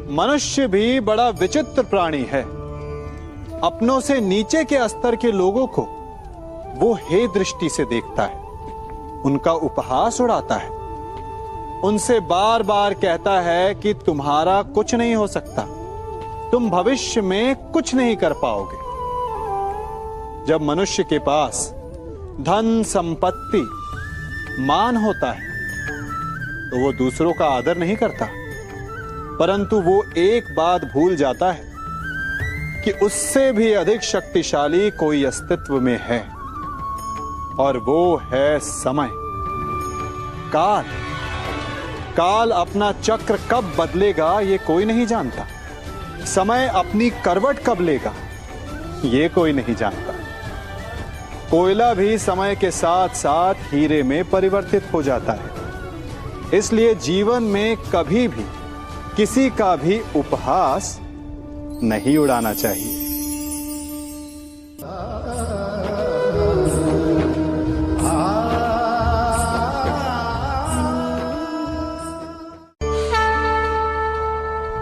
मनुष्य भी बड़ा विचित्र प्राणी है। अपनों से नीचे के स्तर के लोगों को वो हे दृष्टि से देखता है, उनका उपहास उड़ाता है, उनसे बार बार कहता है कि तुम्हारा कुछ नहीं हो सकता, तुम भविष्य में कुछ नहीं कर पाओगे। जब मनुष्य के पास धन, संपत्ति, मान होता है तो वो दूसरों का आदर नहीं करता, परंतु वो एक बात भूल जाता है कि उससे भी अधिक शक्तिशाली कोई अस्तित्व में है, और वो है समय। काल काल अपना चक्र कब बदलेगा ये कोई नहीं जानता। समय अपनी करवट कब लेगा ये कोई नहीं जानता। कोयला भी समय के साथ साथ हीरे में परिवर्तित हो जाता है। इसलिए जीवन में कभी भी किसी का भी उपहास नहीं उड़ाना चाहिए।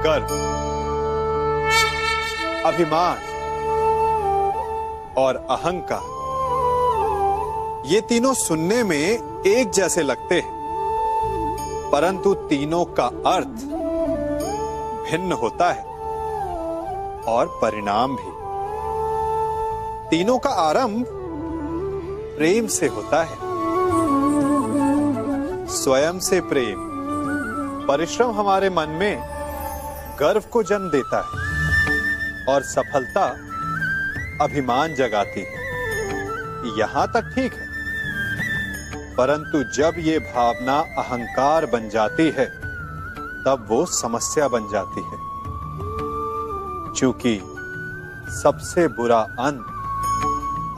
गर्व, अभिमान और अहंकार, ये तीनों सुनने में एक जैसे लगते हैं, परंतु तीनों का अर्थ भिन्न होता है और परिणाम भी। तीनों का आरंभ प्रेम से होता है। स्वयं से प्रेम, परिश्रम हमारे मन में गर्व को जन्म देता है और सफलता अभिमान जगाती है। यहां तक ठीक है, परंतु जब ये भावना अहंकार बन जाती है तब वो समस्या बन जाती है, क्योंकि सबसे बुरा अंत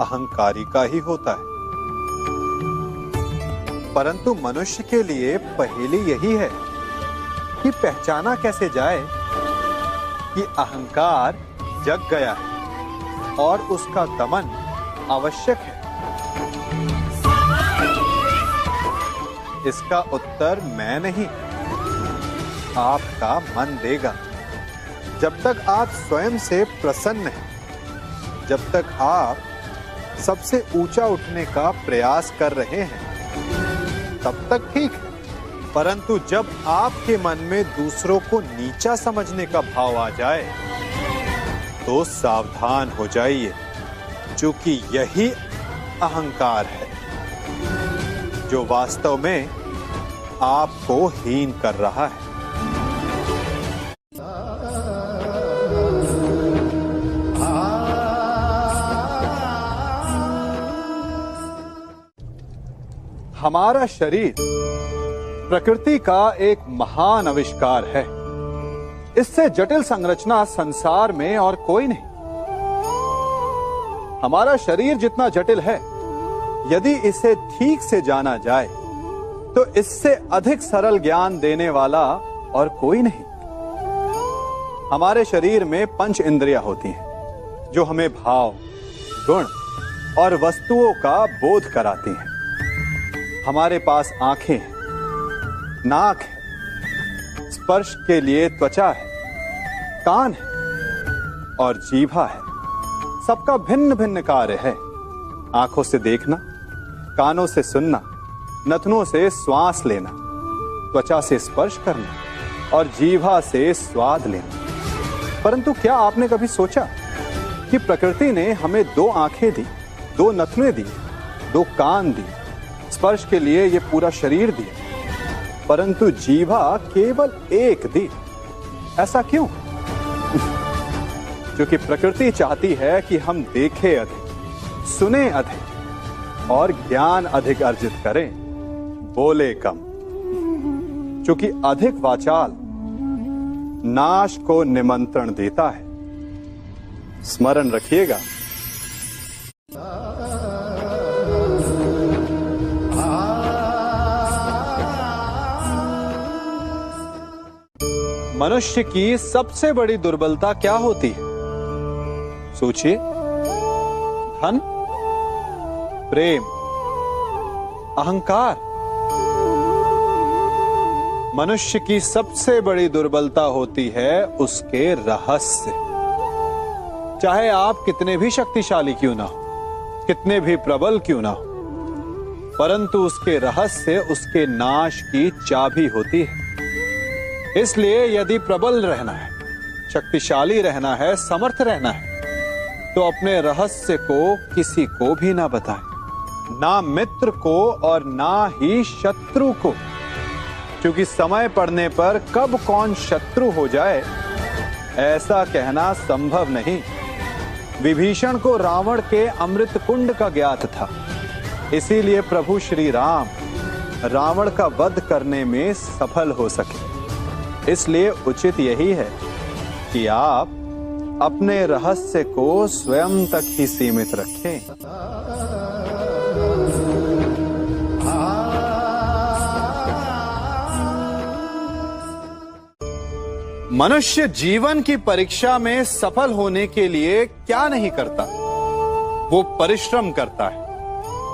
अहंकारी का ही होता है। परंतु मनुष्य के लिए पहेली यही है कि पहचाना कैसे जाए कि अहंकार जग गया है और उसका दमन आवश्यक है। इसका उत्तर मैं नहीं, आपका मन देगा। जब तक आप स्वयं से प्रसन्न हैं, जब तक आप सबसे ऊंचा उठने का प्रयास कर रहे हैं, तब तक ठीक है। परंतु जब आपके मन में दूसरों को नीचा समझने का भाव आ जाए तो सावधान हो जाइए, क्योंकि यही अहंकार है जो वास्तव में आपको हीन कर रहा है। हमारा शरीर प्रकृति का एक महान आविष्कार है। इससे जटिल संरचना संसार में और कोई नहीं। हमारा शरीर जितना जटिल है, यदि इसे ठीक से जाना जाए तो इससे अधिक सरल ज्ञान देने वाला और कोई नहीं। हमारे शरीर में पंच इंद्रियां होती हैं जो हमें भाव, गुण और वस्तुओं का बोध कराती हैं। हमारे पास आंखें हैं, नाक है, स्पर्श के लिए त्वचा है, कान है और जीभा है। सबका भिन्न भिन्न कार्य है। आंखों से देखना, कानों से सुनना, नथनों से श्वास लेना, त्वचा से स्पर्श करना और जीभा से स्वाद लेना। परंतु क्या आपने कभी सोचा कि प्रकृति ने हमें 2 आंखें दी, 2 नथने दी, 2 कान दी, स्पर्श के लिए ये पूरा शरीर दिया, परंतु जीभा केवल 1 दी? ऐसा क्यों? क्योंकि प्रकृति चाहती है कि हम देखें अधिक, सुने अधिक और ज्ञान अधिक अर्जित करें, बोले कम। क्योंकि अधिक वाचाल नाश को निमंत्रण देता है। स्मरण रखिएगा। मनुष्य की सबसे बड़ी दुर्बलता क्या होती है? सोचिए। धन, प्रेम, अहंकार। मनुष्य की सबसे बड़ी दुर्बलता होती है उसके रहस्य। चाहे आप कितने भी शक्तिशाली क्यों ना हो, कितने भी प्रबल क्यों ना हो, परंतु उसके रहस्य उसके नाश की चाबी होती है। इसलिए यदि प्रबल रहना है, शक्तिशाली रहना है, समर्थ रहना है, तो अपने रहस्य को किसी को भी ना बताएं, ना मित्र को और ना ही शत्रु को, क्योंकि समय पड़ने पर कब कौन शत्रु हो जाए ऐसा कहना संभव नहीं। विभीषण को रावण के अमृत कुंड का ज्ञात था, इसीलिए प्रभु श्री राम रावण का वध करने में सफल हो सके। इसलिए उचित यही है कि आप अपने रहस्य को स्वयं तक ही सीमित रखें। मनुष्य जीवन की परीक्षा में सफल होने के लिए क्या नहीं करता? वो परिश्रम करता है,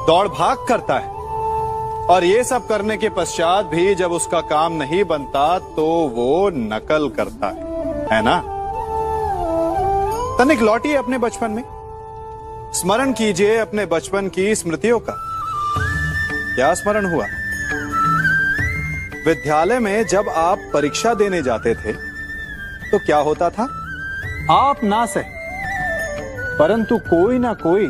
दौड़ भाग करता है, और ये सब करने के पश्चात भी जब उसका काम नहीं बनता तो वो नकल करता है ना? तनिक लौटिए अपने बचपन में, स्मरण कीजिए अपने बचपन की स्मृतियों का। क्या स्मरण हुआ? विद्यालय में जब आप परीक्षा देने जाते थे तो क्या होता था? आप ना सहे, परंतु कोई ना कोई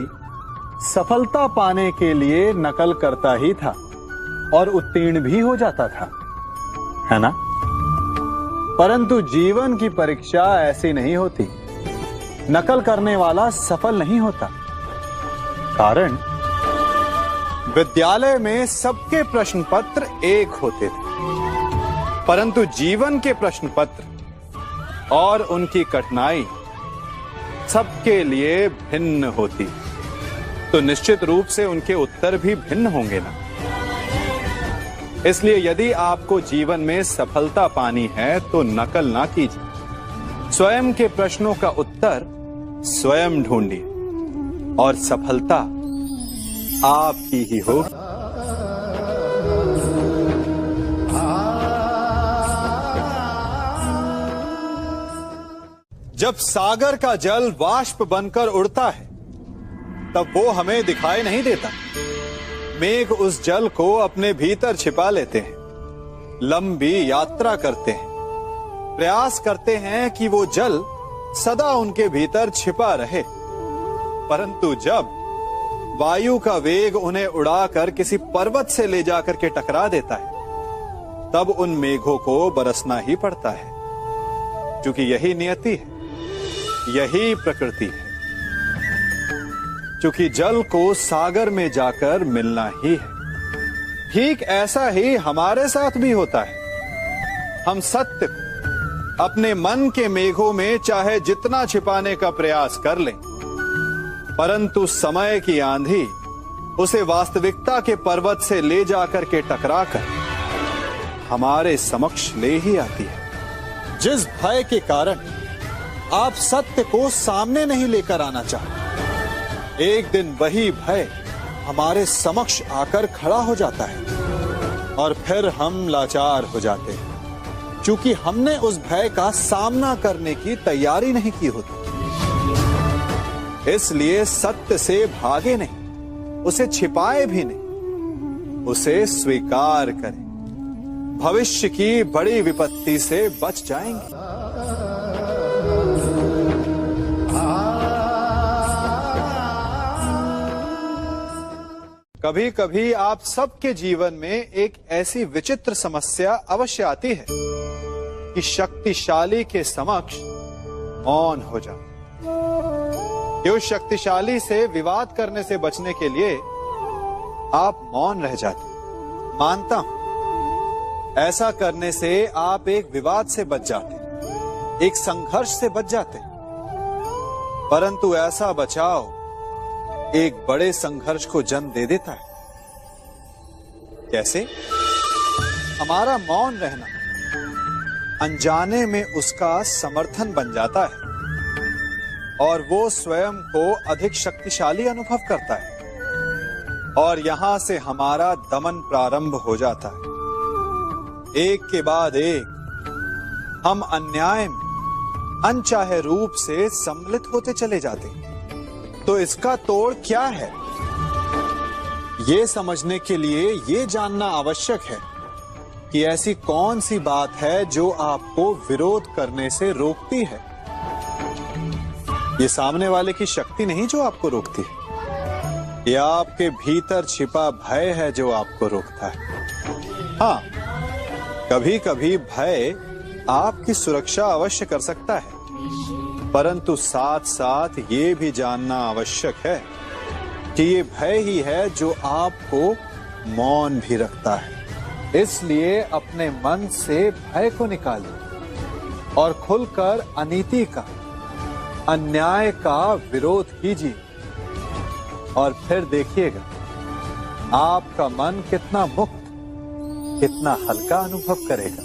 सफलता पाने के लिए नकल करता ही था और उत्तीर्ण भी हो जाता था, है ना? परंतु जीवन की परीक्षा ऐसी नहीं होती। नकल करने वाला सफल नहीं होता। कारण विद्यालय में सबके प्रश्न पत्र एक होते थे, परंतु जीवन के प्रश्न पत्र और उनकी कठिनाई सबके लिए भिन्न होती, तो निश्चित रूप से उनके उत्तर भी भिन्न होंगे ना। इसलिए यदि आपको जीवन में सफलता पानी है तो नकल ना कीजिए, स्वयं के प्रश्नों का उत्तर स्वयं ढूंढिए और सफलता आपकी ही होगी। जब सागर का जल वाष्प बनकर उड़ता है तब वो हमें दिखाई नहीं देता। मेघ उस जल को अपने भीतर छिपा लेते हैं, लंबी यात्रा करते हैं, प्रयास करते हैं कि वो जल सदा उनके भीतर छिपा रहे, परंतु जब वायु का वेग उन्हें उड़ाकर किसी पर्वत से ले जाकर के टकरा देता है तब उन मेघों को बरसना ही पड़ता है, क्योंकि यही नियति है, यही प्रकृति है। क्योंकि जल को सागर में जाकर मिलना ही है। ठीक ऐसा ही हमारे साथ भी होता है। हम सत्य को अपने मन के मेघों में चाहे जितना छिपाने का प्रयास कर लें, परंतु समय की आंधी उसे वास्तविकता के पर्वत से ले जाकर के टकराकर हमारे समक्ष ले ही आती है। जिस भय के कारण आप सत्य को सामने नहीं लेकर आना चाहते, एक दिन वही भय हमारे समक्ष आकर खड़ा हो जाता है और फिर हम लाचार हो जाते हैं, क्योंकि हमने उस भय का सामना करने की तैयारी नहीं की होती। इसलिए सत्य से भागे नहीं, उसे छिपाए भी नहीं, उसे स्वीकार करें। भविष्य की बड़ी विपत्ति से बच जाएंगे। कभी कभी आप सबके जीवन में एक ऐसी विचित्र समस्या अवश्य आती है कि शक्तिशाली के समक्ष मौन हो जाओ। कि उस शक्तिशाली से विवाद करने से बचने के लिए आप मौन रह जाते। मानता हूं ऐसा करने से आप एक विवाद से बच जाते, एक संघर्ष से बच जाते, परंतु ऐसा बचाव एक बड़े संघर्ष को जन्म दे देता है। कैसे? हमारा मौन रहना अनजाने में उसका समर्थन बन जाता है और वो स्वयं को अधिक शक्तिशाली अनुभव करता है और यहां से हमारा दमन प्रारंभ हो जाता है। एक के बाद एक हम अन्याय में अनचाहे रूप से सम्मिलित होते चले जाते हैं। तो इसका तोड़ क्या है? ये समझने के लिए ये जानना आवश्यक है कि ऐसी कौन सी बात है जो आपको विरोध करने से रोकती है। ये सामने वाले की शक्ति नहीं जो आपको रोकती है, ये आपके भीतर छिपा भय है जो आपको रोकता है। हाँ, कभी कभी भय आपकी सुरक्षा अवश्य कर सकता है, परंतु साथ साथ ये भी जानना आवश्यक है कि ये भय ही है जो आपको मौन भी रखता है। इसलिए अपने मन से भय को निकालिए और खुलकर अनीति का, अन्याय का विरोध कीजिए और फिर देखिएगा आपका मन कितना मुक्त, कितना हल्का अनुभव करेगा।